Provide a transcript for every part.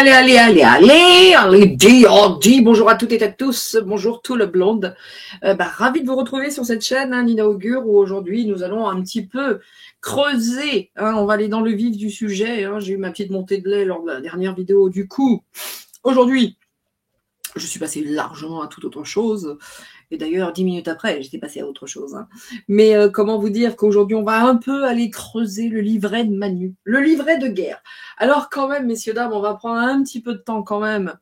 allez, dis, bonjour à toutes et à tous, bonjour tout le blonde. Ravi de vous retrouver sur cette chaîne, l'inaugure, où aujourd'hui nous allons un petit peu creuser, on va aller dans le vif du sujet, j'ai eu ma petite montée de lait lors de la dernière vidéo, du coup, aujourd'hui, je suis passée largement à toute autre chose. Et d'ailleurs, 10 minutes après, j'étais passée à autre chose. Mais comment vous dire qu'aujourd'hui, on va un peu aller creuser le livret de Manu, le livret de guerre. Alors quand même, messieurs, dames, on va prendre un petit peu de temps quand même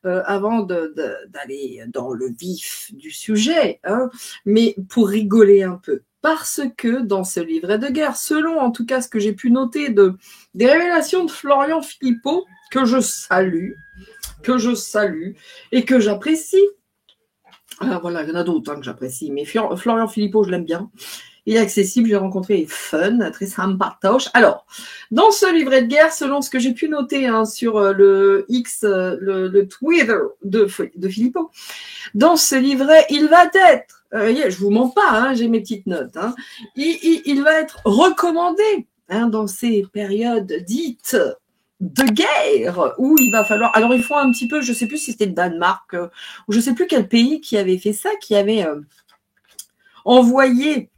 avant d'aller dans le vif du sujet, mais pour rigoler un peu. Parce que dans ce livret de guerre, selon en tout cas ce que j'ai pu noter des révélations de Florian Philippot, que je salue et que j'apprécie. Alors voilà, il y en a d'autres que j'apprécie, mais Florian Philippot, je l'aime bien. Il est accessible, j'ai rencontré, il est fun, très sympatoche. Alors, dans ce livret de guerre, selon ce que j'ai pu noter sur le X, le Twitter de Philippot, dans ce livret, il va être, je vous mens pas, j'ai mes petites notes, il va être recommandé dans ces périodes dites de guerre, où il va falloir... Alors, ils font un petit peu, je sais plus si c'était le Danemark, ou je sais plus quel pays qui avait fait ça, qui avait envoyé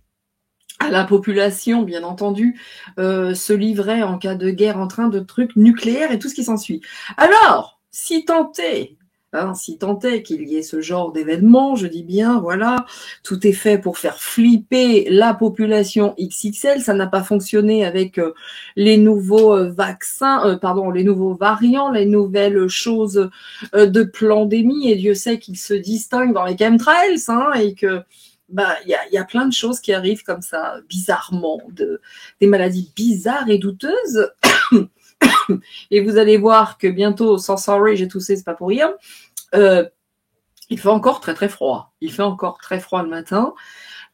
à la population, bien entendu, ce livret en cas de guerre en train de trucs nucléaires et tout ce qui s'ensuit. Alors, si tant est qu'il y ait ce genre d'événement, je dis bien, voilà, tout est fait pour faire flipper la population XXL, ça n'a pas fonctionné avec les nouveaux vaccins, les nouveaux variants, les nouvelles choses de pandémie, et Dieu sait qu'ils se distinguent dans les chemtrails, et que y a plein de choses qui arrivent comme ça, bizarrement, des maladies bizarres et douteuses. Et vous allez voir que bientôt, sans sorry, j'ai toussé, c'est pas pour rien. Il fait encore très très froid. Il fait encore très froid le matin.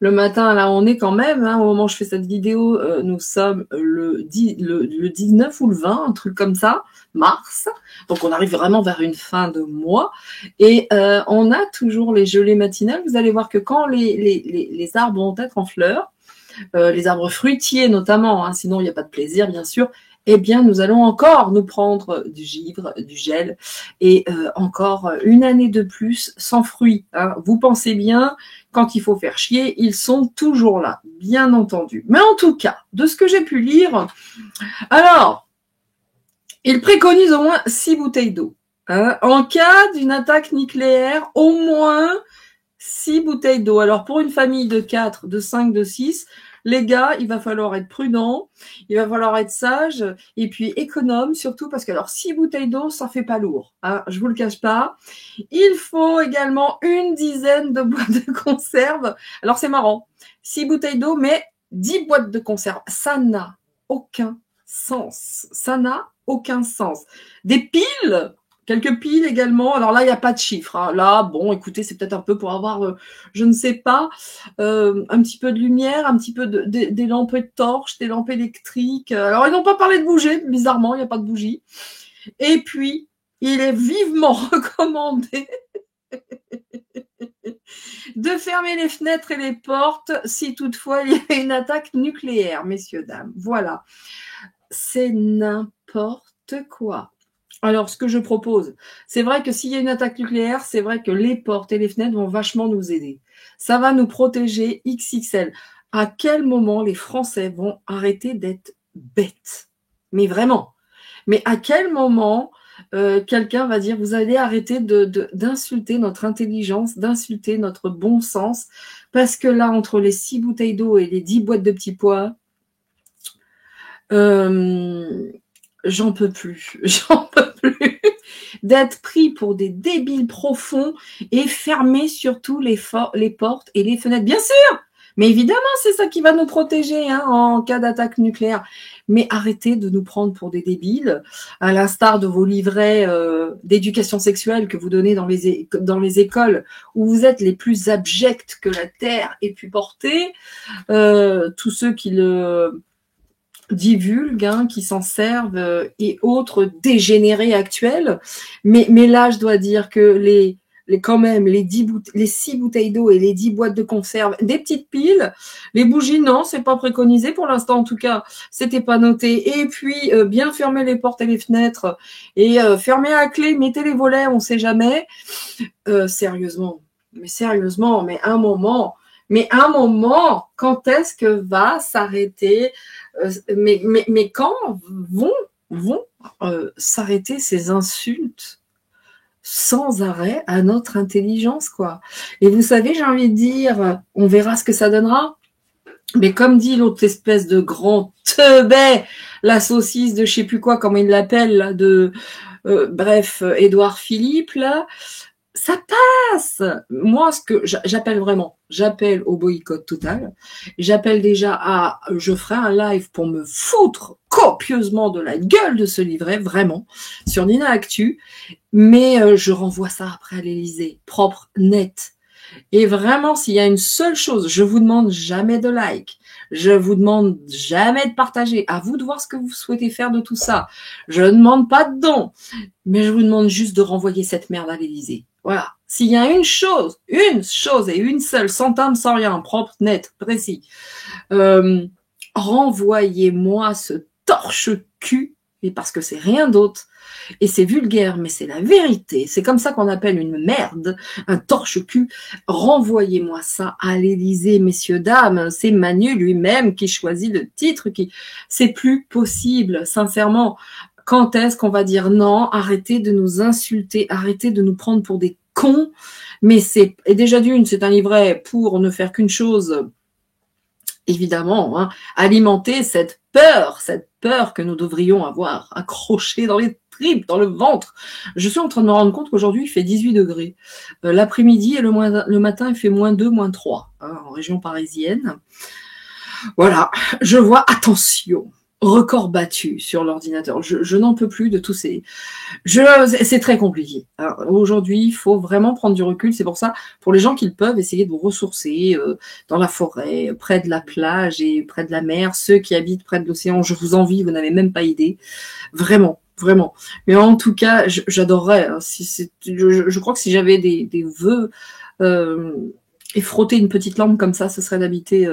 Le matin, là, on est quand même, au moment où je fais cette vidéo, nous sommes le 19 ou le 20, un truc comme ça, mars. Donc, on arrive vraiment vers une fin de mois. Et on a toujours les gelées matinales. Vous allez voir que quand les arbres vont être en fleurs, les arbres fruitiers notamment, sinon il n'y a pas de plaisir, bien sûr, eh bien, nous allons encore nous prendre du givre, du gel, et encore une année de plus sans fruits. Vous pensez bien, quand il faut faire chier, ils sont toujours là, bien entendu. Mais en tout cas, de ce que j'ai pu lire, alors, ils préconisent au moins 6 bouteilles d'eau. En cas d'une attaque nucléaire, au moins 6 bouteilles d'eau. Alors, pour une famille de 4, de 5, de 6, les gars, il va falloir être prudent, il va falloir être sage et puis économe surtout parce que alors 6 bouteilles d'eau, ça fait pas lourd, je vous le cache pas. Il faut également une dizaine de boîtes de conserve. Alors c'est marrant, 6 bouteilles d'eau mais 10 boîtes de conserve, ça n'a aucun sens. Ça n'a aucun sens. Des piles, quelques piles également. Alors là, il n'y a pas de chiffre. Là, bon, écoutez, c'est peut-être un peu pour avoir, je ne sais pas, un petit peu de lumière, un petit peu des lampes de torches, des lampes électriques. Alors, ils n'ont pas parlé de bougies, bizarrement, il n'y a pas de bougies. Et puis, il est vivement recommandé de fermer les fenêtres et les portes si toutefois il y a une attaque nucléaire, messieurs, dames. Voilà. C'est n'importe quoi. Alors, ce que je propose, c'est vrai que s'il y a une attaque nucléaire, c'est vrai que les portes et les fenêtres vont vachement nous aider. Ça va nous protéger XXL. À quel moment les Français vont arrêter d'être bêtes? Mais vraiment. Mais à quel moment quelqu'un va dire, vous allez arrêter d'insulter notre intelligence, d'insulter notre bon sens, parce que là, entre les 6 bouteilles d'eau et les 10 boîtes de petits pois, j'en peux plus d'être pris pour des débiles profonds et fermer surtout les portes et les fenêtres. Bien sûr, mais évidemment, c'est ça qui va nous protéger en cas d'attaque nucléaire. Mais arrêtez de nous prendre pour des débiles, à l'instar de vos livrets d'éducation sexuelle que vous donnez dans les écoles, où vous êtes les plus abjects que la Terre ait pu porter. Tous ceux qui le divulguent, qui s'en servent et autres dégénérés actuels. Mais là, je dois dire que quand même, les 6 bouteilles d'eau et les 10 boîtes de conserve, des petites piles. Les bougies, non, c'est pas préconisé pour l'instant, en tout cas, c'était pas noté. Et puis, bien fermer les portes et les fenêtres et fermer à clé, mettez les volets, on sait jamais. Sérieusement, mais un moment, quand est-ce que va s'arrêter mais quand vont s'arrêter ces insultes sans arrêt à notre intelligence, quoi. Et vous savez, j'ai envie de dire, on verra ce que ça donnera. Mais comme dit l'autre espèce de grand teubé, la saucisse de je sais plus quoi, comment il l'appelle, là, bref, Édouard Philippe, là, ça passe. Moi, ce que j'appelle au boycott total. J'appelle déjà je ferai un live pour me foutre copieusement de la gueule de ce livret, vraiment, sur Nina Actu. Mais je renvoie ça après à l'Élysée, propre, net. Et vraiment, s'il y a une seule chose, je vous demande jamais de like. Je vous demande jamais de partager. À vous de voir ce que vous souhaitez faire de tout ça. Je ne demande pas de dons. Mais je vous demande juste de renvoyer cette merde à l'Élysée. Voilà. S'il y a une chose et une seule, sans timbre, sans rien, propre, net, précis, renvoyez-moi ce torche-cul, et parce que c'est rien d'autre, et c'est vulgaire, mais c'est la vérité. C'est comme ça qu'on appelle une merde, un torche-cul. Renvoyez-moi ça à l'Élysée, messieurs, dames. C'est Manu lui-même qui choisit le titre. C'est plus possible, sincèrement. Quand est-ce qu'on va dire non? Arrêtez de nous insulter, arrêtez de nous prendre pour des cons. Mais et déjà d'une, c'est un livret pour ne faire qu'une chose, évidemment, hein, alimenter cette peur que nous devrions avoir accrochée dans les tripes, dans le ventre. Je suis en train de me rendre compte qu'aujourd'hui, il fait 18 degrés. L'après-midi et le matin, il fait -2, -3, hein, en région parisienne. Voilà, je vois, attention, record battu sur l'ordinateur. Je n'en peux plus de tous ces... C'est très compliqué. Aujourd'hui, il faut vraiment prendre du recul. C'est pour ça, pour les gens qui le peuvent, essayer de vous ressourcer dans la forêt, près de la plage et près de la mer. Ceux qui habitent près de l'océan, je vous envie, vous n'avez même pas idée. Vraiment, vraiment. Mais en tout cas, j'adorerais. Hein, je crois que si j'avais des vœux et frotter une petite lampe comme ça, ce serait d'habiter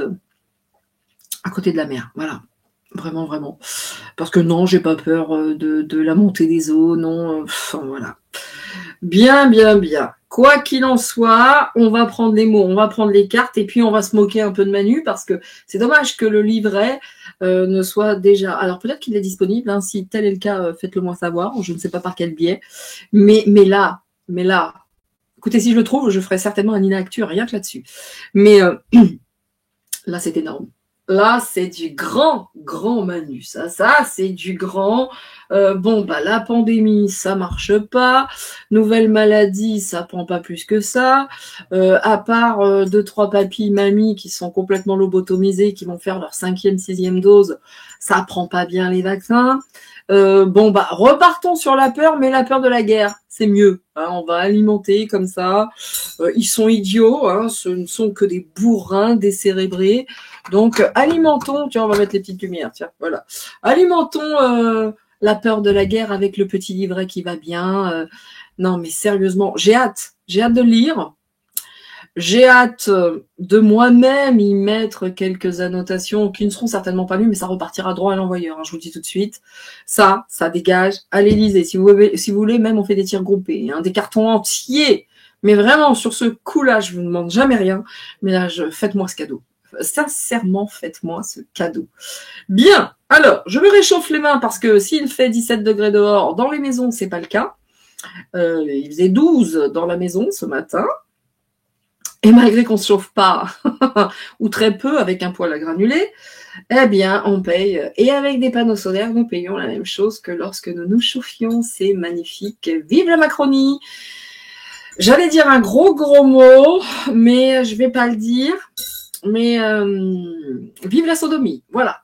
à côté de la mer. Voilà. Vraiment, vraiment. Parce que non, j'ai pas peur de la montée des eaux, non. Enfin, voilà. Bien, bien, bien. Quoi qu'il en soit, on va prendre les mots, on va prendre les cartes et puis on va se moquer un peu de Manu parce que c'est dommage que le livret ne soit déjà... Alors peut-être qu'il est disponible, hein, si tel est le cas, faites-le moi savoir, je ne sais pas par quel biais. Mais là, écoutez, si je le trouve, je ferai certainement un Nina Actu, rien que là-dessus. Mais là, c'est énorme. Là, c'est du grand Manu. Ça, c'est du grand. La pandémie, ça marche pas. Nouvelle maladie, ça prend pas plus que ça. À part 2-3 papis, mamies qui sont complètement lobotomisés, qui vont faire leur 5e, 6e dose, ça prend pas bien les vaccins. Repartons sur la peur, mais la peur de la guerre, c'est mieux. Hein, on va alimenter comme ça. Ils sont idiots, hein, ce ne sont que des bourrins décérébrés. Donc, alimentons, tiens, on va mettre les petites lumières, tiens, voilà. Alimentons la peur de la guerre avec le petit livret qui va bien. Non, mais sérieusement, j'ai hâte de le lire. J'ai hâte de moi-même y mettre quelques annotations qui ne seront certainement pas lues, mais ça repartira droit à l'envoyeur, hein, je vous le dis tout de suite. Ça dégage à l'Élysée. Si vous voulez, même on fait des tirs groupés, hein, des cartons entiers. Mais vraiment, sur ce coup-là, je vous demande jamais rien. Mais là, faites-moi ce cadeau. Sincèrement, faites-moi ce cadeau. Bien, alors, je me réchauffe les mains parce que s'il fait 17 degrés dehors, dans les maisons, c'est pas le cas. Il faisait 12 dans la maison ce matin. Et malgré qu'on ne se chauffe pas, ou très peu avec un poêle à granulés, eh bien, on paye. Et avec des panneaux solaires, nous payons la même chose que lorsque nous nous chauffions. C'est magnifique. Vive la Macronie! J'allais dire un gros mot, mais je vais pas le dire. Mais vive la sodomie, voilà.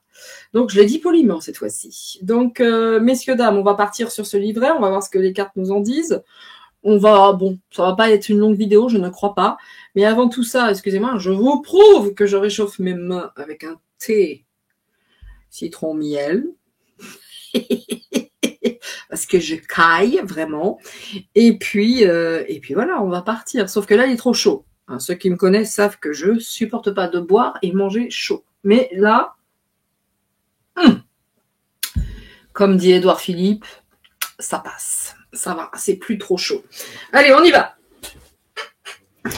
Donc, je l'ai dit poliment cette fois-ci. Donc, messieurs, dames, on va partir sur ce livret. On va voir ce que les cartes nous en disent. Ça va pas être une longue vidéo, je ne crois pas. Mais avant tout ça, excusez-moi, je vous prouve que je réchauffe mes mains avec un thé citron miel. parce que je caille vraiment. Et puis voilà, on va partir. Sauf que là, il est trop chaud. Hein, ceux qui me connaissent savent que je supporte pas de boire et manger chaud. Mais là, comme dit Édouard Philippe, ça passe. Ça va, c'est plus trop chaud. Allez, on y va.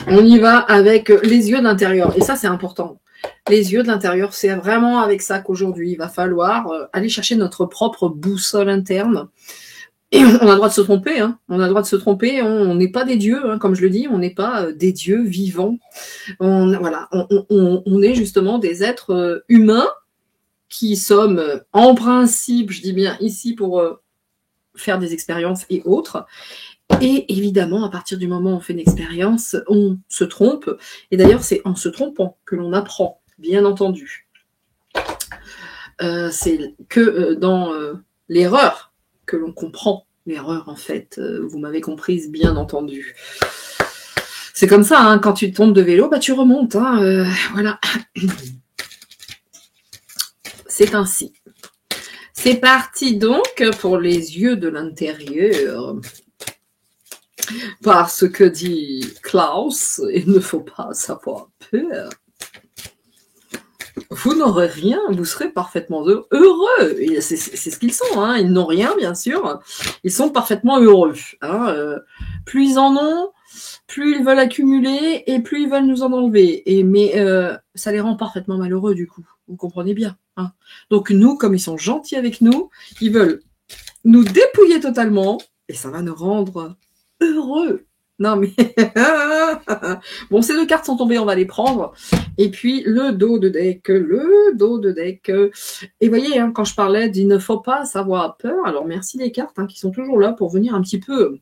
On y va avec les yeux de l'intérieur. Et ça, c'est important. Les yeux de l'intérieur, c'est vraiment avec ça qu'aujourd'hui, il va falloir aller chercher notre propre boussole interne. Et on a le droit de se tromper. Hein. On a le droit de se tromper. On n'est pas des dieux, hein, comme je le dis. On n'est pas des dieux vivants. On est justement des êtres humains qui sommes, en principe, je dis bien ici pour faire des expériences et autres. Et évidemment, à partir du moment où on fait une expérience, on se trompe. Et d'ailleurs, c'est en se trompant que l'on apprend, bien entendu. C'est que dans l'erreur que l'on comprend. L'erreur, en fait, vous m'avez comprise, bien entendu. C'est comme ça, hein, quand tu tombes de vélo, bah, tu remontes. Hein, voilà. C'est ainsi. C'est parti donc pour les yeux de l'intérieur. Parce que dit Klaus, il ne faut pas avoir peur. Vous n'aurez rien, vous serez parfaitement heureux. C'est ce qu'ils sont, hein. Ils n'ont rien, bien sûr. Ils sont parfaitement heureux. Hein. Plus ils en ont, plus ils veulent accumuler et plus ils veulent nous en enlever. Mais ça les rend parfaitement malheureux, du coup. Vous comprenez bien. Hein. Donc nous, comme ils sont gentils avec nous, ils veulent nous dépouiller totalement et ça va nous rendre heureux. Non mais bon, ces deux cartes sont tombées, on va les prendre. Et puis le dos de deck. Et voyez, hein, quand je parlais d'il ne faut pas savoir peur, alors merci les cartes hein, qui sont toujours là pour venir un petit peu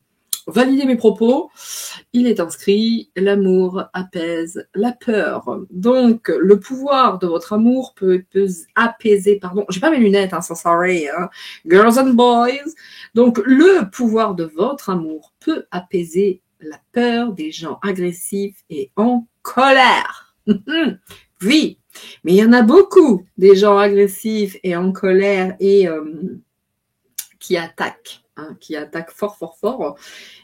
valider mes propos. Il est inscrit, l'amour apaise la peur. Donc, le pouvoir de votre amour peut apaiser, pardon, j'ai pas mes lunettes, hein, so sorry, hein. Girls and boys. Donc, le pouvoir de votre amour peut apaiser la peur des gens agressifs et en colère. Oui, mais il y en a beaucoup, des gens agressifs et en colère et qui attaquent. Hein, qui attaque fort, fort, fort.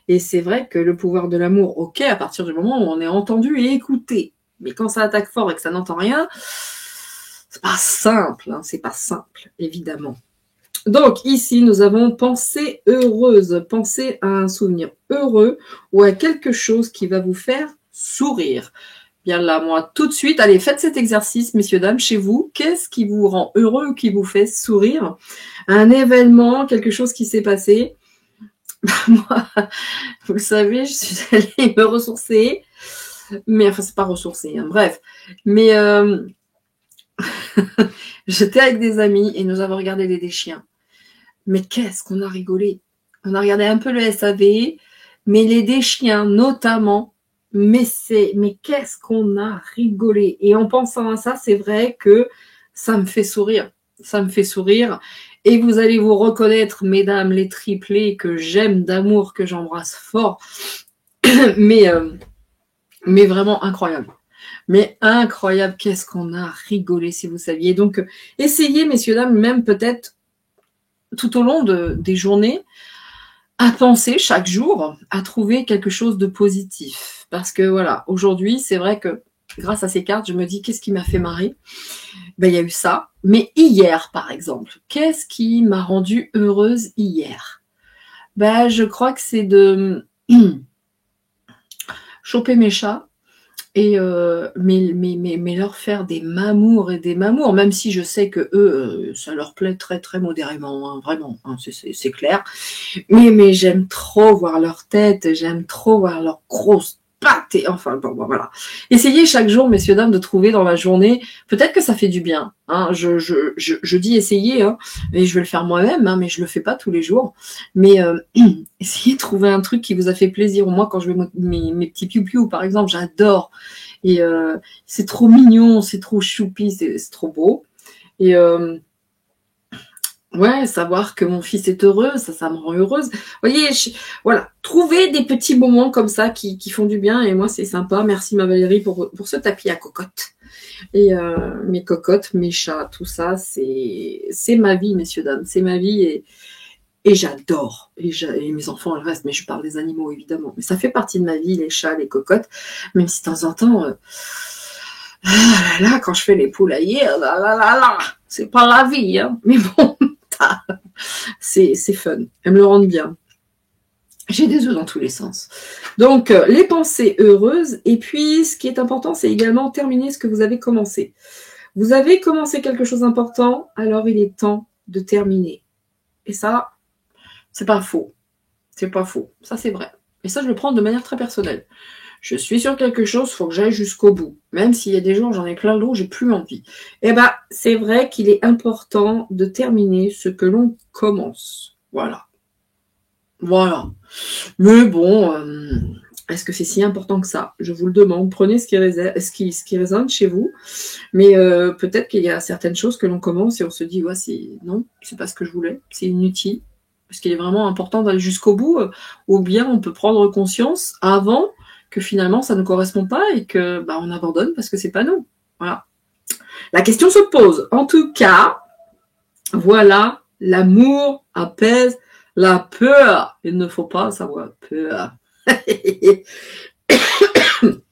Et c'est vrai que le pouvoir de l'amour, ok, à partir du moment où on est entendu et écouté. Mais quand ça attaque fort et que ça n'entend rien, c'est pas simple, hein, c'est pas simple, évidemment. Donc, ici, nous avons pensée heureuse. Pensez à un souvenir heureux ou à quelque chose qui va vous faire sourire. Bien là, moi, tout de suite, allez, faites cet exercice, messieurs, dames, chez vous. Qu'est-ce qui vous rend heureux ou qui vous fait sourire? Un événement, quelque chose qui s'est passé. Moi, vous le savez, je suis allée me ressourcer. Mais, enfin, c'est pas ressourcer, hein, bref. Mais, j'étais avec des amis et nous avons regardé les chiens. Mais qu'est-ce qu'on a rigolé. On a regardé un peu le SAV, mais les déchiens notamment. Mais qu'est-ce qu'on a rigolé. Et en pensant à ça, c'est vrai que ça me fait sourire. Ça me fait sourire. Et vous allez vous reconnaître, mesdames les triplés, que j'aime d'amour, que j'embrasse fort. mais vraiment incroyable. Mais incroyable, qu'est-ce qu'on a rigolé, si vous saviez. Donc, essayez, messieurs, dames, même peut-être tout au long des journées, à penser chaque jour, à trouver quelque chose de positif. Parce que voilà, aujourd'hui, c'est vrai que grâce à ces cartes, je me dis, qu'est-ce qui m'a fait marrer? Ben, il y a eu ça. Mais hier, par exemple, qu'est-ce qui m'a rendue heureuse hier? Ben, je crois que c'est de choper mes chats et mais leur faire des mamours et des mamours, même si je sais que eux, ça leur plaît très très modérément, hein, vraiment, hein, c'est clair. Mais j'aime trop voir leur tête, j'aime trop voir leurs grosses pattes. Et enfin, bon, voilà. Essayez chaque jour, messieurs, dames, de trouver dans la journée, peut-être que ça fait du bien. Hein, je dis essayer, hein, et je vais le faire moi-même, hein, mais je le fais pas tous les jours. Mais essayez de trouver un truc qui vous a fait plaisir. Moi, quand je vais mes petits piou-piou, par exemple, j'adore. Et c'est trop mignon, c'est trop choupi, c'est trop beau. Et ouais, savoir que mon fils est heureux, ça me rend heureuse. Vous voyez, voilà, trouver des petits moments comme ça qui font du bien. Et moi, c'est sympa. Merci ma Valérie pour ce tapis à cocotte. Et mes cocottes, mes chats, tout ça, c'est ma vie, messieurs, dames. C'est ma vie. Et j'adore. Et mes enfants, elles restent. Mais je parle des animaux, évidemment. Mais ça fait partie de ma vie, les chats, les cocottes. Même si de temps en temps, là, quand je fais les poulaillers, c'est pas la vie. Hein. Mais bon, c'est fun. Elles me le rendent bien. J'ai des œufs dans tous les sens. Donc, les pensées heureuses. Et puis, ce qui est important, c'est également terminer ce que vous avez commencé. Vous avez commencé quelque chose d'important, alors il est temps de terminer. Et ça, c'est pas faux. C'est pas faux. Ça, c'est vrai. Et ça, je le prends de manière très personnelle. Je suis sur quelque chose, il faut que j'aille jusqu'au bout. Même s'il y a des jours, j'en ai plein le dos, j'ai plus envie. Eh ben, c'est vrai qu'il est important de terminer ce que l'on commence. Voilà. Voilà. Mais bon, est-ce que c'est si important que ça? Je vous le demande. Prenez ce qui résonne chez vous. Mais peut-être qu'il y a certaines choses que l'on commence et on se dit, ouais, non, c'est pas ce que je voulais, c'est inutile. Parce qu'il est vraiment important d'aller jusqu'au bout. Ou bien on peut prendre conscience avant que finalement ça ne correspond pas et que on abandonne parce que c'est pas nous. Voilà. La question se pose. En tout cas, voilà, l'amour apaise la peur. Il ne faut pas savoir peur.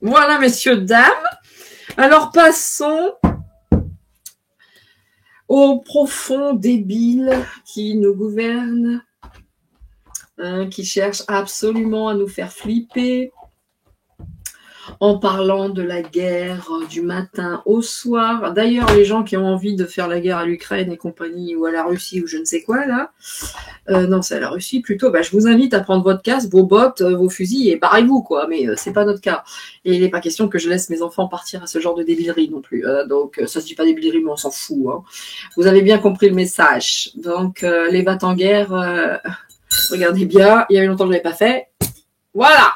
Voilà, messieurs, dames. Alors, passons au profond débile qui nous gouverne, qui cherche absolument à nous faire flipper, en parlant de la guerre du matin au soir. D'ailleurs, les gens qui ont envie de faire la guerre à l'Ukraine et compagnie, ou à la Russie, ou je ne sais quoi, là, non, c'est à la Russie plutôt, je vous invite à prendre votre casque, vos bottes, vos fusils, et barrez-vous, quoi, mais c'est pas notre cas. Et il n'est pas question que je laisse mes enfants partir à ce genre de débilerie non plus, donc ça se dit pas débilerie, mais on s'en fout, hein. Vous avez bien compris le message. Donc, les va-t-en-guerre, regardez bien, il y a eu longtemps que je l'avais pas fait. Voilà!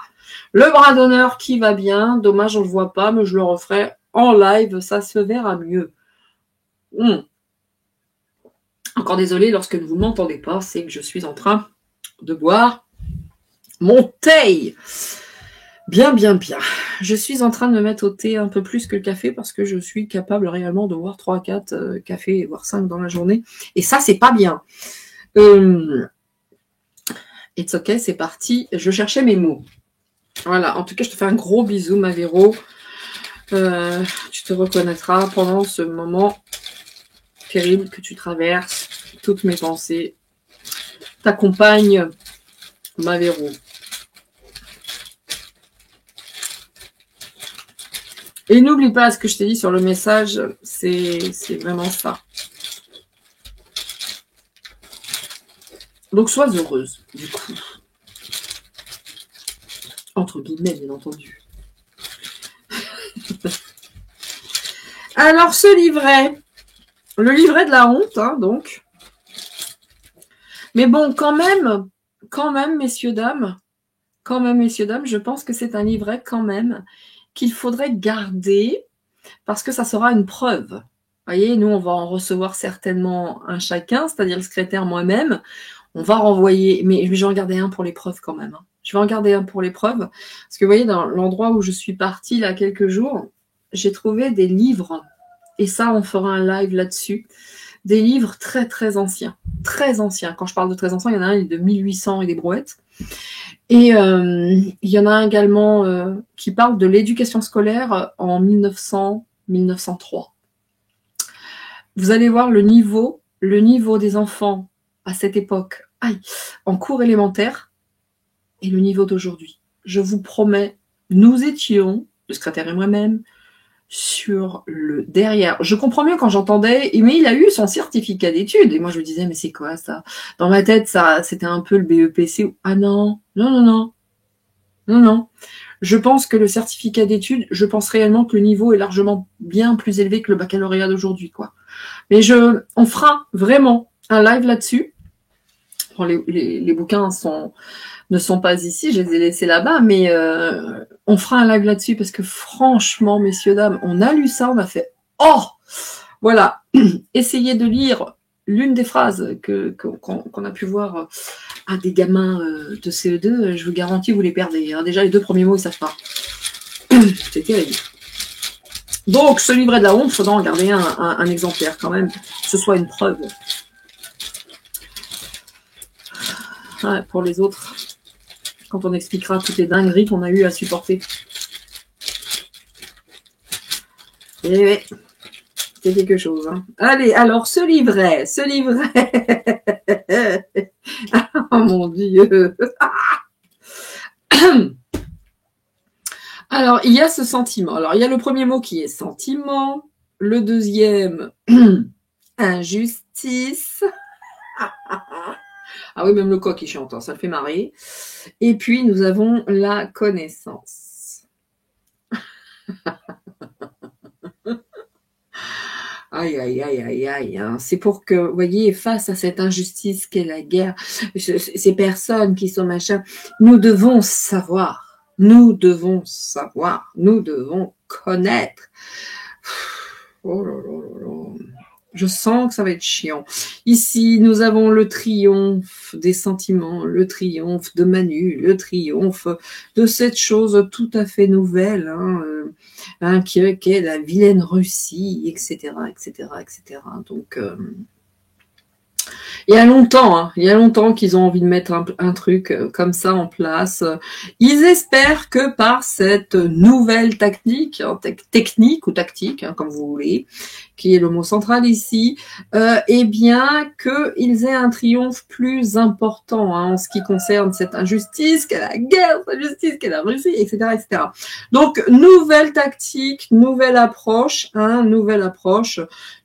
Le bras d'honneur qui va bien, dommage on le voit pas, mais je le referai en live, ça se verra mieux. Encore désolé, lorsque vous ne m'entendez pas, c'est que je suis en train de boire mon thé. Bien, bien, bien. Je suis en train de me mettre au thé un peu plus que le café parce que je suis capable réellement de boire 3-4 cafés, voire 5 dans la journée. Et ça, c'est pas bien. It's ok, c'est parti. Je cherchais mes mots. Voilà, en tout cas, je te fais un gros bisou, ma Véro. Tu te reconnaîtras pendant ce moment terrible que tu traverses. Toutes mes pensées t'accompagnent, ma Véro. Et n'oublie pas ce que je t'ai dit sur le message, c'est vraiment ça. Donc, sois heureuse, du coup. Entre guillemets, bien entendu. Alors, ce livret, le livret de la honte, hein, donc. Mais bon, quand même, messieurs, dames, je pense que c'est un livret, quand même, qu'il faudrait garder, parce que ça sera une preuve. Vous voyez, nous, on va en recevoir certainement un chacun, c'est-à-dire le secrétaire, moi-même. On va renvoyer, mais je vais en garder un pour les preuves, quand même, hein. Je vais en garder un pour l'épreuve. Parce que vous voyez, dans l'endroit où je suis partie, là, quelques jours, j'ai trouvé des livres. Et ça, on fera un live là-dessus. Des livres très, très anciens. Très anciens. Quand je parle de très anciens, il y en a un, il est de 1800 et des brouettes. Et il y en a un également qui parle de l'éducation scolaire en 1900-1903. Vous allez voir le niveau des enfants à cette époque, en cours élémentaire, et le niveau d'aujourd'hui. Je vous promets, nous étions, le secrétaire et moi-même, sur le derrière. Je comprends mieux quand j'entendais, mais il a eu son certificat d'études. Et moi, je me disais, mais c'est quoi ça? Dans ma tête, ça, c'était un peu le BEPC. Ah non. Je pense que le certificat d'études, je pense réellement que le niveau est largement bien plus élevé que le baccalauréat d'aujourd'hui, quoi. Mais on fera vraiment un live là-dessus. Bon, les bouquins ne sont pas ici, je les ai laissés là-bas, mais on fera un live là-dessus parce que franchement, messieurs, dames, on a lu ça, on a fait « Oh !» Voilà, essayez de lire l'une des phrases qu'on a pu voir à des gamins de CE2, je vous garantis, vous les perdez. Hein. Déjà, les 2 premiers mots, ils ne savent pas. C'est terrible. Donc, ce livret de la honte, il faudra en garder un exemplaire quand même, que ce soit une preuve. Ouais, pour les autres, quand on expliquera toutes les dingueries qu'on a eu à supporter. Et ouais, c'est quelque chose. Hein. Allez, alors, ce livret. Oh mon Dieu. Alors, il y a ce sentiment. Alors, il y a le premier mot qui est sentiment. Le deuxième, injustice. Ah oui, même le coq, il chante, hein, ça le fait marrer. Et puis, nous avons la connaissance. Aïe, aïe, aïe, aïe, aïe. Hein. C'est pour que, vous voyez, face à cette injustice qu'est la guerre, ces personnes qui sont machin, nous devons savoir. Nous devons savoir. Nous devons connaître. Oh là là là là. Je sens que ça va être chiant. Ici, nous avons le triomphe des sentiments, le triomphe de Manu, le triomphe de cette chose tout à fait nouvelle, qui est la vilaine Russie, etc., etc., etc. Donc, il y a longtemps qu'ils ont envie de mettre un truc comme ça en place. Ils espèrent que par cette nouvelle technique, technique ou tactique, comme vous voulez, qui est le mot central ici, eh bien qu'ils aient un triomphe plus important en ce qui concerne cette injustice qu'est la guerre, cette injustice qu'est la Russie, etc., etc. Donc, nouvelle tactique, nouvelle approche,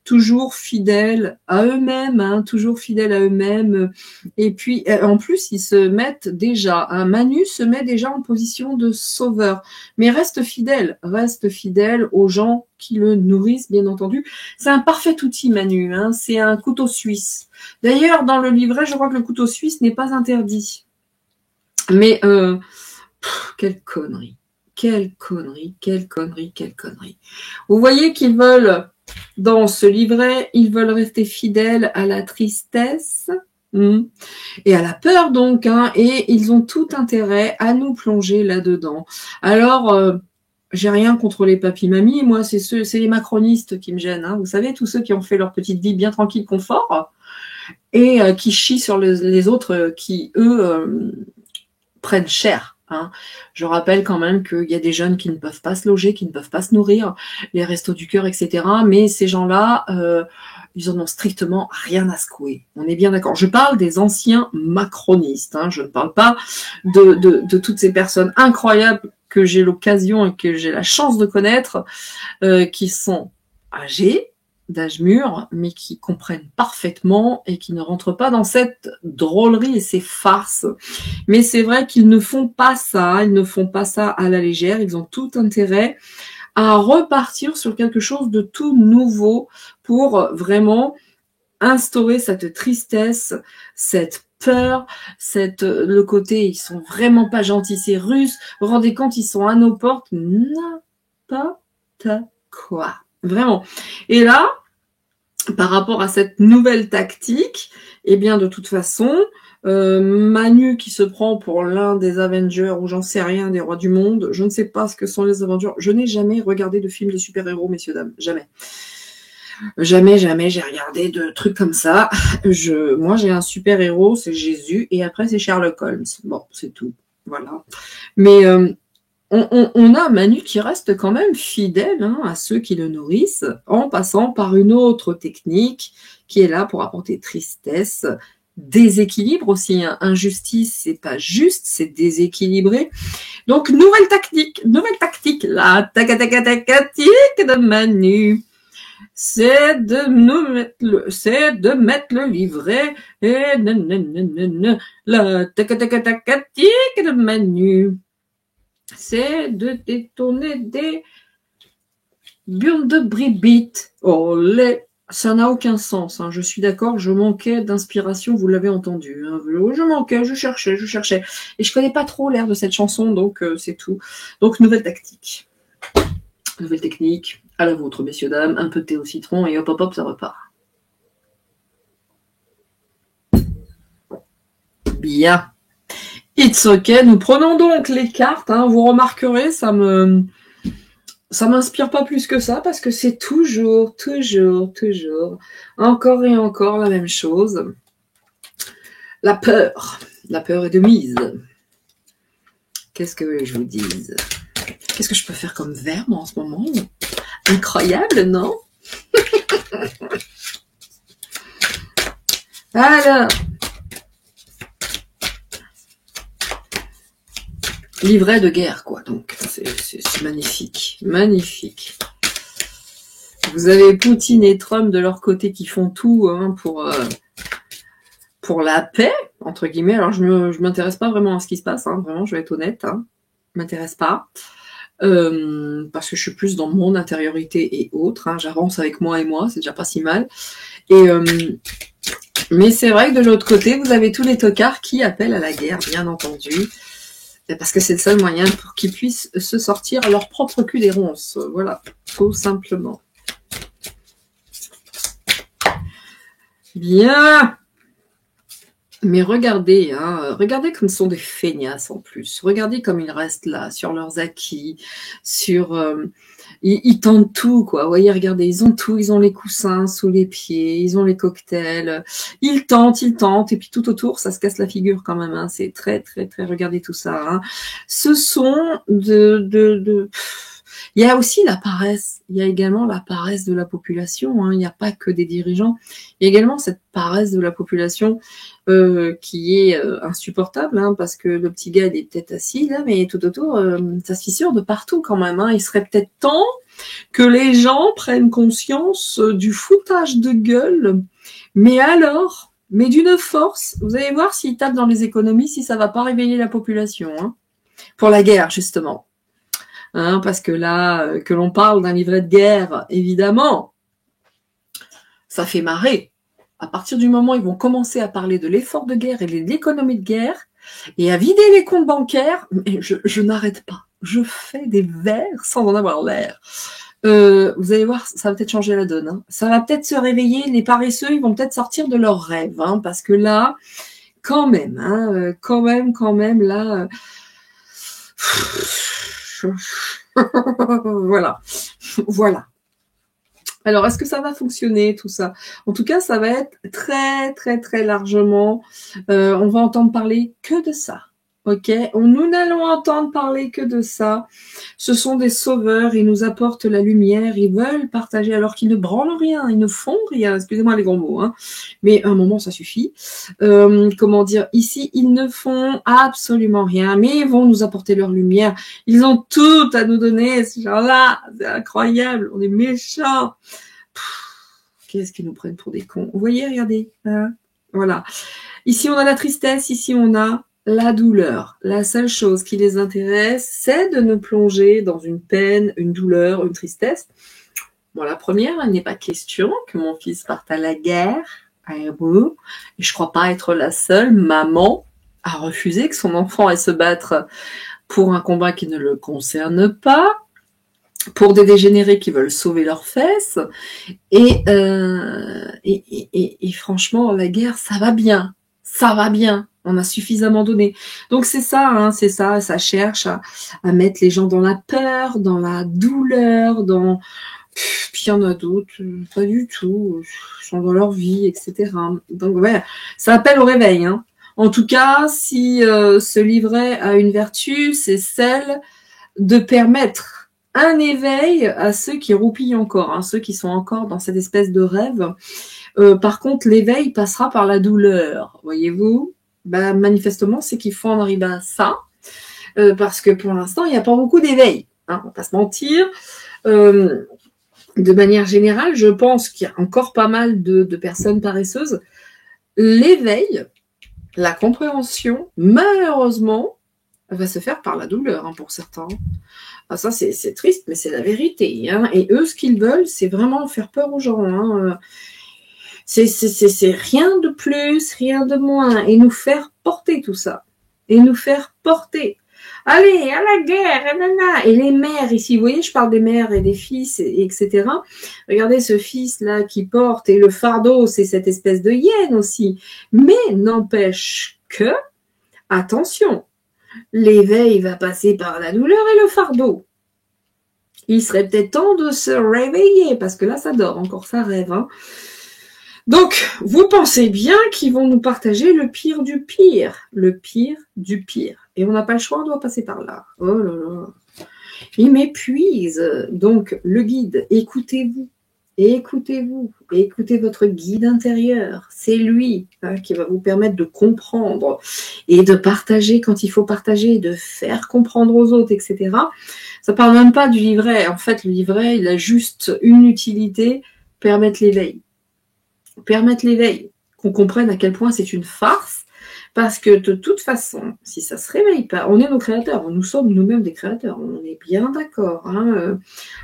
toujours fidèles à eux-mêmes, toujours fidèles à eux-mêmes. Et puis, en plus, ils se mettent déjà, Manu se met déjà en position de sauveur, mais reste fidèle aux gens qui le nourrissent, bien entendu. C'est un parfait outil, Manu, c'est un couteau suisse. D'ailleurs, dans le livret, je crois que le couteau suisse n'est pas interdit. Mais, quelle connerie. Vous voyez qu'ils veulent... Dans ce livret, ils veulent rester fidèles à la tristesse et à la peur donc, et ils ont tout intérêt à nous plonger là-dedans. Alors, j'ai rien contre les papis-mamies, moi c'est les macronistes qui me gênent. Vous savez, tous ceux qui ont fait leur petite vie bien tranquille, confort, et qui chient sur les autres qui, eux, prennent cher. Je rappelle quand même qu'il y a des jeunes qui ne peuvent pas se loger, qui ne peuvent pas se nourrir, les restos du cœur, etc. Mais ces gens-là, ils en ont strictement rien à secouer. On est bien d'accord. Je parle des anciens macronistes. Je ne parle pas de toutes ces personnes incroyables que j'ai l'occasion et que j'ai la chance de connaître, qui sont âgées, d'âge mûr, mais qui comprennent parfaitement et qui ne rentrent pas dans cette drôlerie et ces farces. Mais c'est vrai qu'ils ne font pas ça, à la légère, ils ont tout intérêt à repartir sur quelque chose de tout nouveau pour vraiment instaurer cette tristesse, cette peur, le côté, ils sont vraiment pas gentils, ces Russes, vous vous rendez compte, ils sont à nos portes, n'importe quoi. Vraiment. Et là, par rapport à cette nouvelle tactique, eh bien, de toute façon, Manu qui se prend pour l'un des Avengers, ou j'en sais rien, des rois du monde, je ne sais pas ce que sont les Avengers. Je n'ai jamais regardé de film de super-héros, messieurs, dames. Jamais. Jamais j'ai regardé de trucs comme ça. Moi, j'ai un super-héros, c'est Jésus, et après, c'est Sherlock Holmes. Bon, c'est tout. Voilà. Mais... on a Manu qui reste quand même fidèle à ceux qui le nourrissent en passant par une autre technique qui est là pour apporter tristesse, déséquilibre aussi. Injustice, c'est pas juste, c'est déséquilibré. Donc, nouvelle tactique, la tactique de Manu. C'est de mettre le livret et la tactique de Manu. C'est de détourner des burnes de bribites. Olé, ça n'a aucun sens. Je suis d'accord, je manquais d'inspiration, vous l'avez entendu. Je manquais, je cherchais. Et je connais pas trop l'air de cette chanson, donc c'est tout. Donc, nouvelle tactique. Nouvelle technique, à la vôtre, messieurs, dames. Un peu de thé au citron et hop, hop, hop, ça repart. Bien. It's ok, nous prenons donc les cartes, vous remarquerez, ça m'inspire pas plus que ça, parce que c'est toujours, encore et encore la même chose. La peur est de mise. Qu'est-ce que je vous dise? Qu'est-ce que je peux faire comme verbe en ce moment? Incroyable, non? Alors, livret de guerre, quoi. Donc, c'est magnifique. Magnifique. Vous avez Poutine et Trump de leur côté qui font tout hein, pour la paix, entre guillemets. Alors, je m'intéresse pas vraiment à ce qui se passe, hein, vraiment, je vais être honnête. Hein. Je m'intéresse pas. Parce que je suis plus dans mon intériorité et autres. Hein. J'avance avec moi et moi, c'est déjà pas si mal. Et mais c'est vrai que de l'autre côté, vous avez tous les tocards qui appellent à la guerre, bien entendu. Parce que c'est le seul moyen pour qu'ils puissent se sortir leur propre cul des ronces. Voilà, tout simplement. Bien. Mais regardez, hein, regardez comme sont des feignasses en plus. Regardez comme ils restent là, sur leurs acquis, sur... ils tentent tout, quoi. Vous voyez, regardez, ils ont tout. Ils ont les coussins sous les pieds, ils ont les cocktails. Ils tentent, et puis tout autour, ça se casse la figure quand même. Hein. C'est très, très, très... Regardez tout ça. Hein. Ce sont Il y a aussi la paresse. Il y a également la paresse de la population. Hein. Il n'y a pas que des dirigeants. Il y a également cette paresse de la population qui est insupportable, hein, parce que le petit gars il est peut-être assis là, mais tout autour, ça se fissure de partout quand même. Hein. Il serait peut-être temps que les gens prennent conscience du foutage de gueule. Mais alors, mais d'une force, vous allez voir s'ils tapent dans les économies, si ça va pas réveiller la population. Hein, pour la guerre, justement. Hein, parce que là, que l'on parle d'un livret de guerre, évidemment, ça fait marrer. À partir du moment où ils vont commencer à parler de l'effort de guerre et de l'économie de guerre, et à vider les comptes bancaires, mais je n'arrête pas. Je fais des vers sans en avoir l'air. Vous allez voir, ça va peut-être changer la donne. Hein. Ça va peut-être se réveiller, les paresseux, ils vont peut-être sortir de leurs rêves. Hein, parce que là, quand même, hein, quand même, là... voilà. Alors, est-ce que ça va fonctionner, tout ça? En tout cas, ça va être très, très, très largement... on va entendre parler que de ça. Ok, nous n'allons entendre parler que de ça. Ce sont des sauveurs, ils nous apportent la lumière, ils veulent partager alors qu'ils ne branlent rien, ils ne font rien. Excusez-moi les grands mots, hein. Mais un moment ça suffit. Comment dire, ici ils ne font absolument rien, mais ils vont nous apporter leur lumière. Ils ont tout à nous donner, ces gens-là. C'est incroyable, on est méchants. Qu'est-ce qu'ils nous prennent pour des cons? Vous voyez, regardez, hein, voilà. Ici on a la tristesse, ici on a la douleur. La seule chose qui les intéresse, c'est de nous plonger dans une peine, une douleur, une tristesse. Bon, la première, il n'est pas question que mon fils parte à la guerre. Et je crois pas être la seule maman à refuser que son enfant aille se battre pour un combat qui ne le concerne pas, pour des dégénérés qui veulent sauver leurs fesses. Et franchement, la guerre, ça va bien. Ça va bien. On a suffisamment donné. Donc c'est ça, hein, c'est ça. Ça cherche à mettre les gens dans la peur, dans la douleur, dans... Puis il y en a d'autres, pas du tout. Ils sont dans leur vie, etc. Donc ouais, ça appelle au réveil. Hein. En tout cas, si ce livret a une vertu, c'est celle de permettre un éveil à ceux qui roupillent encore, hein, ceux qui sont encore dans cette espèce de rêve. Par contre, l'éveil passera par la douleur, voyez-vous. Ben, manifestement, c'est qu'il faut en arriver à ça, parce que pour l'instant, il n'y a pas beaucoup d'éveil. Hein, on va pas se mentir. De manière générale, je pense qu'il y a encore pas mal de personnes paresseuses. L'éveil, la compréhension, malheureusement, va se faire par la douleur, hein, pour certains. Ah, ça, c'est triste, mais c'est la vérité. Hein. Et eux, ce qu'ils veulent, c'est vraiment faire peur aux gens. Hein. C'est rien de plus, rien de moins. Et nous faire porter tout ça. Et nous faire porter. Allez, à la guerre, nanana. Et les mères ici, vous voyez, je parle des mères et des fils, etc. Regardez ce fils-là qui porte. Et le fardeau, c'est cette espèce de hyène aussi. Mais n'empêche que, attention, l'éveil va passer par la douleur et le fardeau. Il serait peut-être temps de se réveiller, parce que là, ça dort encore, ça rêve. Hein. Donc, vous pensez bien qu'ils vont nous partager le pire du pire. Le pire du pire. Et on n'a pas le choix, on doit passer par là. Oh là là. Il m'épuise. Donc, le guide, écoutez-vous. Écoutez-vous. Écoutez votre guide intérieur. C'est lui qui va vous permettre de comprendre et de partager quand il faut partager, de faire comprendre aux autres, etc. Ça ne parle même pas du livret. En fait, le livret, il a juste une utilité, permettre l'éveil. Permettre l'éveil, qu'on comprenne à quel point c'est une farce, parce que de toute façon, si ça se réveille pas, on est nos créateurs, nous sommes nous-mêmes des créateurs, on est bien d'accord.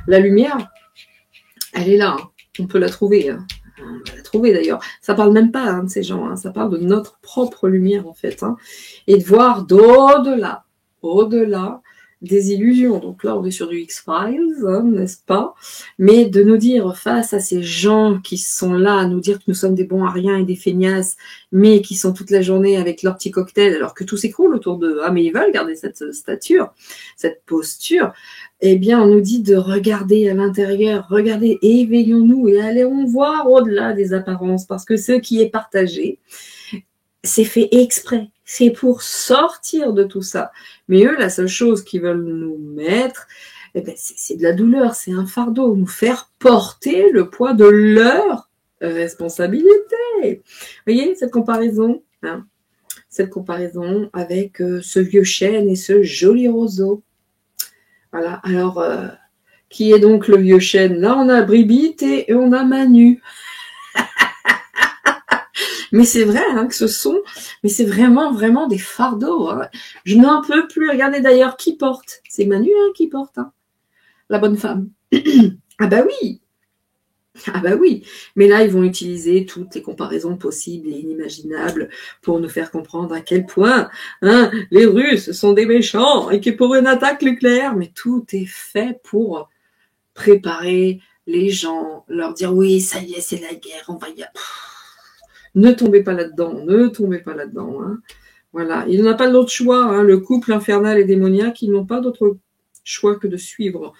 La lumière, elle est là, on peut la trouver. On va la trouver d'ailleurs. Ça parle même pas de ces gens, ça parle de notre propre lumière en fait, et de voir d'au-delà, au-delà des illusions. Donc là, on est sur du X-Files, n'est-ce pas? Mais de nous dire, face à ces gens qui sont là, à nous dire que nous sommes des bons à rien et des feignasses, mais qui sont toute la journée avec leur petit cocktail, alors que tout s'écroule autour d'eux. Ah, mais ils veulent garder cette stature, cette posture. Eh bien, on nous dit de regarder à l'intérieur, regardez, éveillons-nous et allons voir au-delà des apparences, parce que ce qui est partagé, c'est fait exprès. C'est pour sortir de tout ça. Mais eux, la seule chose qu'ils veulent nous mettre, eh ben, c'est de la douleur, c'est un fardeau, nous faire porter le poids de leur responsabilité. Vous voyez cette comparaison, cette comparaison avec ce vieux chêne et ce joli roseau. Voilà, alors, qui est donc le vieux chêne? Là, on a Bribite et on a Manu. Mais c'est vrai que ce sont, mais c'est vraiment, vraiment des fardeaux. Je n'en peux plus. Regardez d'ailleurs qui porte. C'est Manu qui porte, la bonne femme. Ah bah oui. Ah bah oui. Mais là, ils vont utiliser toutes les comparaisons possibles et inimaginables pour nous faire comprendre à quel point les Russes sont des méchants et que pour une attaque nucléaire, mais tout est fait pour préparer les gens, leur dire oui, ça y est, c'est la guerre, on va y aller. Ne tombez pas là-dedans, ne tombez pas là-dedans. Voilà, il n'a pas d'autre choix. Le couple infernal et démoniaque, ils n'ont pas d'autre choix que de suivre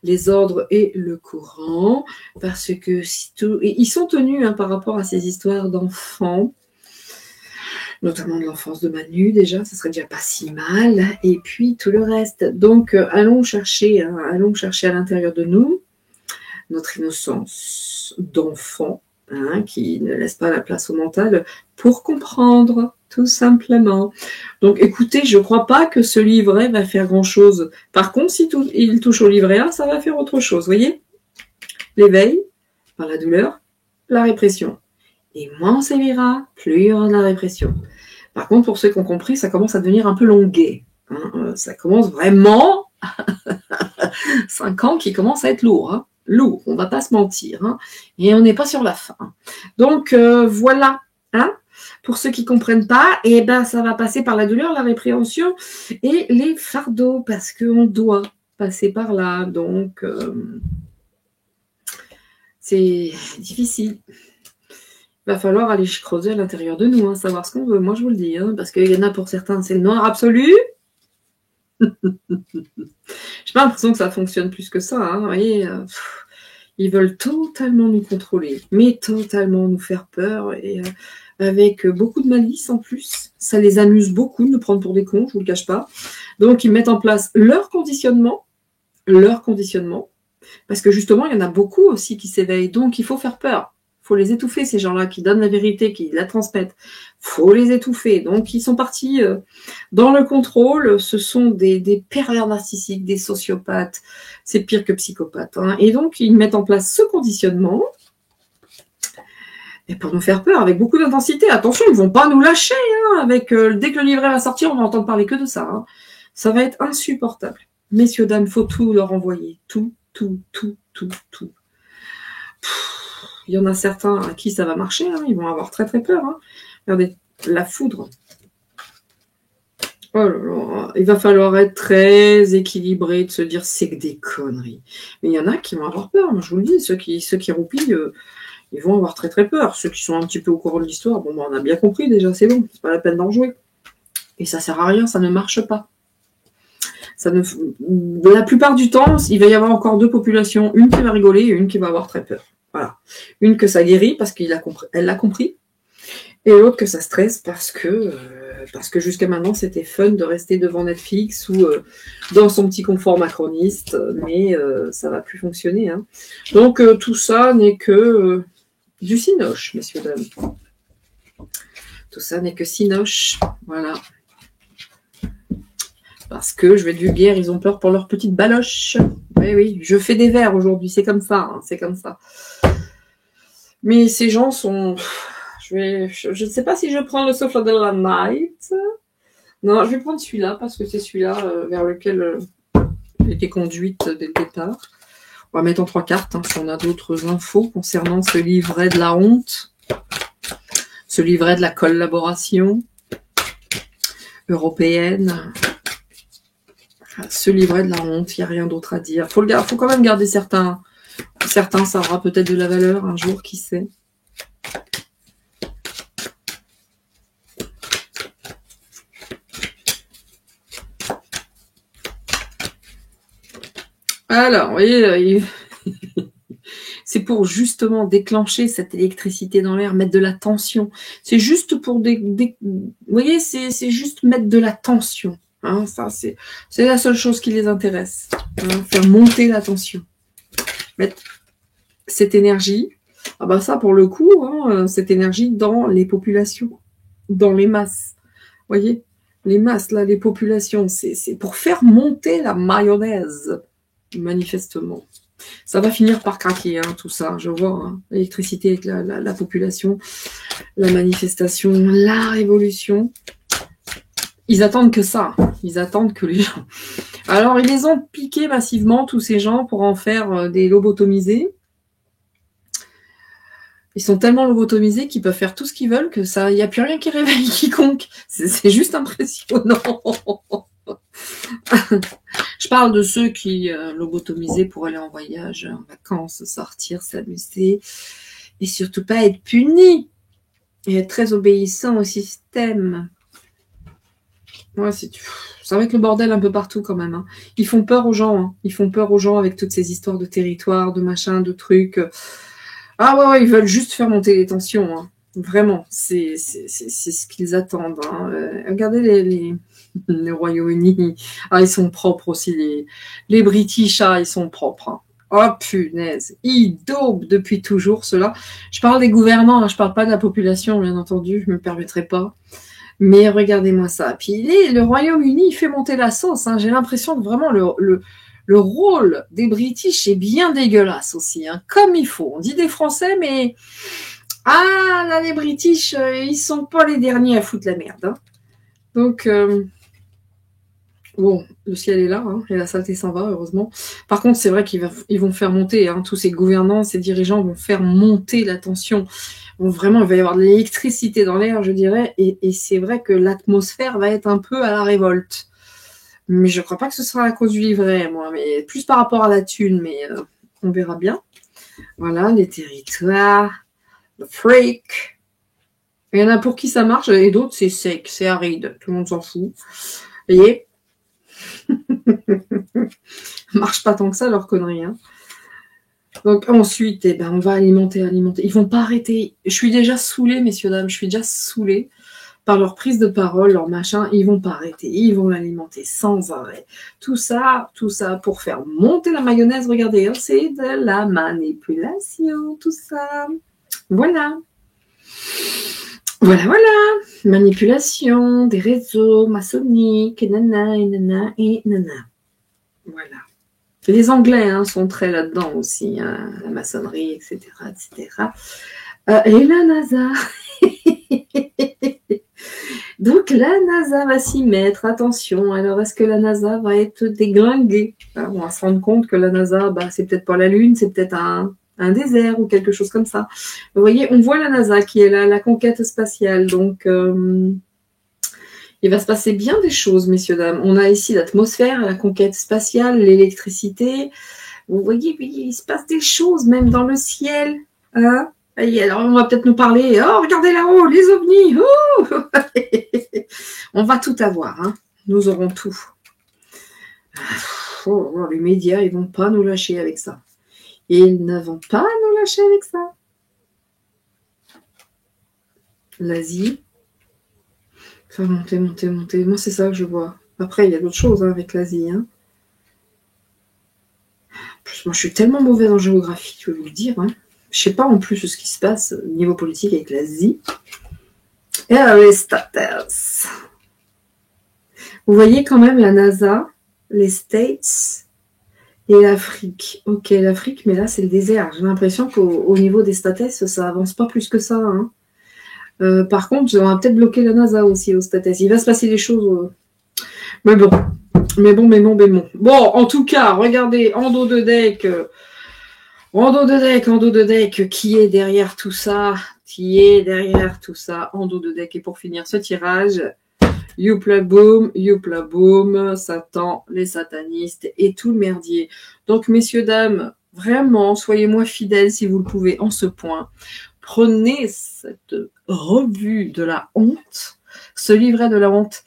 les ordres et le courant, parce que et ils sont tenus par rapport à ces histoires d'enfants, notamment de l'enfance de Manu déjà, ça serait déjà pas si mal, et puis tout le reste. Donc allons chercher à l'intérieur de nous notre innocence d'enfant, qui ne laisse pas la place au mental, pour comprendre, tout simplement. Donc écoutez, je ne crois pas que ce livret va faire grand-chose. Par contre, si il touche au livret A, ça va faire autre chose, voyez? L'éveil, par la douleur, la répression. Et moins on s'éveillera, plus il y aura de la répression. Par contre, pour ceux qui ont compris, ça commence à devenir un peu longuet. Ça commence vraiment 5 ans qui commencent à être lourd. Lourd, on va pas se mentir, et on n'est pas sur la fin. Donc voilà, pour ceux qui comprennent pas, ça va passer par la douleur, la répréhension et les fardeaux, parce qu'on doit passer par là. Donc c'est difficile. Il va falloir aller creuser à l'intérieur de nous, savoir ce qu'on veut. Moi je vous le dis, parce qu'il y en a pour certains, c'est le noir absolu. J'ai pas l'impression que ça fonctionne plus que ça. Vous voyez, ils veulent totalement nous contrôler, mais totalement nous faire peur, et avec beaucoup de malice en plus. Ça les amuse beaucoup de nous prendre pour des cons, je vous le cache pas. Donc ils mettent en place leur conditionnement, parce que justement, il y en a beaucoup aussi qui s'éveillent, donc il faut faire peur. Il faut les étouffer, ces gens-là qui donnent la vérité, qui la transmettent. Il faut les étouffer. Donc, ils sont partis dans le contrôle. Ce sont des pervers narcissiques, des sociopathes. C'est pire que psychopathes. Et donc, ils mettent en place ce conditionnement. Et pour nous faire peur, avec beaucoup d'intensité. Attention, ils ne vont pas nous lâcher. Dès que le livret va sortir, on va entendre parler que de ça. Ça va être insupportable. Messieurs, dames, il faut tout leur envoyer. Tout. Il y en a certains à qui ça va marcher, ils vont avoir très très peur. Regardez, la foudre. Oh là là, il va falloir être très équilibré, de se dire c'est que des conneries. Mais il y en a qui vont avoir peur, moi je vous le dis, ceux qui roupillent, ils vont avoir très très peur. Ceux qui sont un petit peu au courant de l'histoire, on a bien compris déjà, c'est bon, c'est pas la peine d'en jouer. Et ça sert à rien, ça ne marche pas. La plupart du temps, il va y avoir encore deux populations, une qui va rigoler et une qui va avoir très peur. Voilà. Une que ça guérit parce qu'elle l'a compris. Et l'autre que ça stresse parce que jusqu'à maintenant, c'était fun de rester devant Netflix ou dans son petit confort macroniste. Mais ça va plus fonctionner. Hein. Donc, tout ça n'est que du cinoche, messieurs, dames. Tout ça n'est que cinoche. Voilà. Parce que, je vais être vulgaire, ils ont peur pour leur petite baloche. Oui, oui, je fais des vers aujourd'hui, c'est comme ça, hein, c'est comme ça. Mais ces gens sont... Je ne sais pas si je prends le Soft of the Night. Non, je vais prendre celui-là, parce que c'est celui-là vers lequel j'ai été conduite dès le départ. On va mettre en 3 cartes, hein, si on a d'autres infos concernant ce livret de la honte, ce livret de la collaboration européenne. Ce livret de la honte, il n'y a rien d'autre à dire. Faut quand même garder certains, ça aura peut-être de la valeur un jour, qui sait. Alors, vous voyez, c'est pour justement déclencher cette électricité dans l'air, mettre de la tension. C'est juste pour vous voyez, c'est juste mettre de la tension. Hein, ça, c'est la seule chose qui les intéresse. Hein, faire monter la tension. Mettre cette énergie, ah ben ça pour le coup, hein, cette énergie dans les populations, dans les masses. Vous voyez, les masses, là, les populations, c'est pour faire monter la mayonnaise, manifestement. Ça va finir par craquer, hein, tout ça, je vois. Hein, l'électricité avec la population, la manifestation, la révolution. Ils attendent que ça. Ils attendent que les gens... Alors, ils les ont piqués massivement, tous ces gens, pour en faire des lobotomisés. Ils sont tellement lobotomisés qu'ils peuvent faire tout ce qu'ils veulent que ça, il n'y a plus rien qui réveille quiconque. C'est juste impressionnant. Je parle de ceux qui lobotomisés pour aller en voyage, en vacances, sortir, s'amuser et surtout pas être punis et être très obéissant au système. Ouais, ça va être le bordel un peu partout quand même. Hein. Ils font peur aux gens. Hein. Ils font peur aux gens avec toutes ces histoires de territoire, de machin, de trucs. Ah ouais, ils veulent juste faire monter les tensions. Hein. Vraiment, c'est ce qu'ils attendent. Hein. Regardez les Royaumes-Unis. Ah, ils sont propres aussi. Les British, ah, ils sont propres. Hein. Oh punaise, ils daubent depuis toujours cela. Je parle des gouvernants, hein, je parle pas de la population, bien entendu, je me permettrai pas. Mais regardez-moi ça. Puis le Royaume-Uni, il fait monter la sauce. Hein. J'ai l'impression que vraiment le rôle des British est bien dégueulasse aussi. Hein. Comme il faut. On dit des Français, mais... Ah, là, les British, ils sont pas les derniers à foutre la merde. Hein. Donc, bon, le ciel est là, hein, et la saleté s'en va, heureusement. Par contre, c'est vrai qu'ils vont faire monter, hein, tous ces gouvernants, ces dirigeants vont faire monter la tension. Bon, vraiment, il va y avoir de l'électricité dans l'air, je dirais, et c'est vrai que l'atmosphère va être un peu à la révolte. Mais je crois pas que ce sera à cause du livret, moi, mais plus par rapport à la thune, mais on verra bien. Voilà, les territoires, le freak. Il y en a pour qui ça marche, et d'autres, c'est sec, c'est aride, tout le monde s'en fout. Vous voyez, marche pas tant que ça, leur connerie, hein. Donc ensuite, eh ben, on va alimenter. Ils vont pas arrêter. Je suis déjà saoulée, messieurs, dames. Je suis déjà saoulée par leur prise de parole, leur machin. Ils vont pas arrêter. Ils vont l'alimenter sans arrêt. Tout ça pour faire monter la mayonnaise. Regardez, hein, c'est de la manipulation, tout ça. Voilà. Voilà. Manipulation des réseaux maçonniques, nana et nana et nana. Voilà. Les Anglais sont très là-dedans aussi, hein, la maçonnerie, etc. Et la NASA. Donc la NASA va s'y mettre, attention. Alors est-ce que la NASA va être déglinguée? On va se rendre compte que la NASA, c'est peut-être pas la Lune, c'est peut-être un désert ou quelque chose comme ça. Vous voyez, on voit la NASA qui est là, la conquête spatiale. Donc il va se passer bien des choses, messieurs, dames. On a ici l'atmosphère, la conquête spatiale, l'électricité. Vous voyez, il se passe des choses, même dans le ciel. Hein? Et alors, on va peut-être nous parler. Oh, regardez là-haut, les ovnis. Oh on va tout avoir. Hein. Nous aurons tout. Les médias, ils vont pas nous lâcher avec ça. Ils ne vont pas nous fâché avec ça. L'Asie. Ça va monter, monter, monter. Moi, c'est ça que je vois. Après, il y a d'autres choses hein, avec l'Asie. Hein. Moi, je suis tellement mauvaise en géographie, je vais vous le dire. Hein. Je sais pas en plus ce qui se passe au niveau politique avec l'Asie. Et les States. Vous voyez quand même la NASA, les States et l'Afrique. Ok, l'Afrique, mais là, c'est le désert. J'ai l'impression qu'au niveau des States, ça avance pas plus que ça. Hein. Par contre, on va peut-être bloquer la NASA aussi aux States. Il va se passer des choses. Mais bon. Bon, en tout cas, regardez, en dos de deck, qui est derrière tout ça, en dos de deck. Et pour finir ce tirage, youpla boum, Satan, les satanistes et tout le merdier. Donc, messieurs, dames, vraiment, soyez-moi fidèles si vous le pouvez en ce point. Prenez cette revue de la honte, ce livret de la honte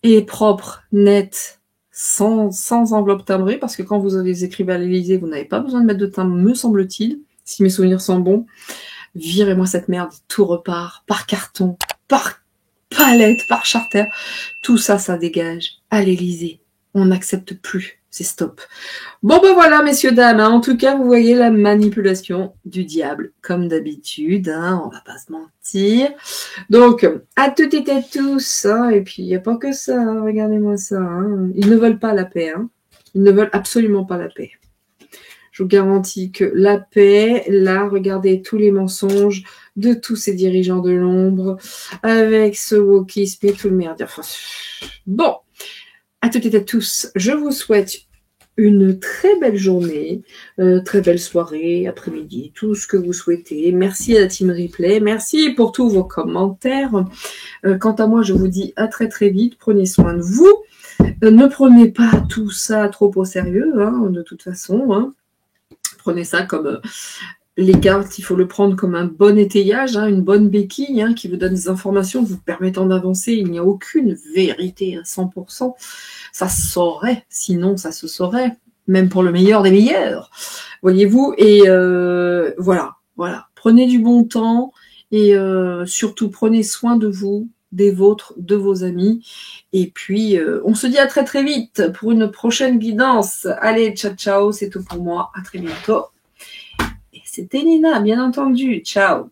est propre, net, sans enveloppe timbrée, parce que quand vous les écrivez à l'Élysée, vous n'avez pas besoin de mettre de timbre, me semble-t-il, si mes souvenirs sont bons. Virez-moi cette merde, tout repart, par carton, par palette, par charter, tout ça, ça dégage à l'Élysée. On n'accepte plus, c'est stop. Bon ben voilà, messieurs, dames, hein, en tout cas, vous voyez la manipulation du diable, comme d'habitude, hein, on va pas se mentir. Donc, à toutes et à tous, hein, et puis il n'y a pas que ça, hein, regardez-moi ça, hein, ils ne veulent pas la paix, hein, ils ne veulent absolument pas la paix. Je vous garantis que la paix, là, regardez tous les mensonges de tous ces dirigeants de l'ombre, avec ce wokisme et tout le merde. Enfin, bon, à toutes et à tous, je vous souhaite une très belle journée, très belle soirée, après-midi, tout ce que vous souhaitez. Merci à la team replay, merci pour tous vos commentaires. Quant à moi, je vous dis à très très vite, prenez soin de vous. Ne prenez pas tout ça trop au sérieux, hein, de toute façon. Hein. Prenez ça comme les cartes, il faut le prendre comme un bon étayage, hein, une bonne béquille hein, qui vous donne des informations vous permettant d'avancer. Il n'y a aucune vérité à 100%. Ça se saurait, sinon ça se saurait, même pour le meilleur des meilleurs. Voyez-vous, et voilà. Prenez du bon temps et surtout prenez soin de vous, des vôtres, de vos amis. Et puis, on se dit à très très vite pour une prochaine guidance. Allez, ciao, ciao, c'est tout pour moi. À très bientôt. Et c'était Nina, bien entendu. Ciao.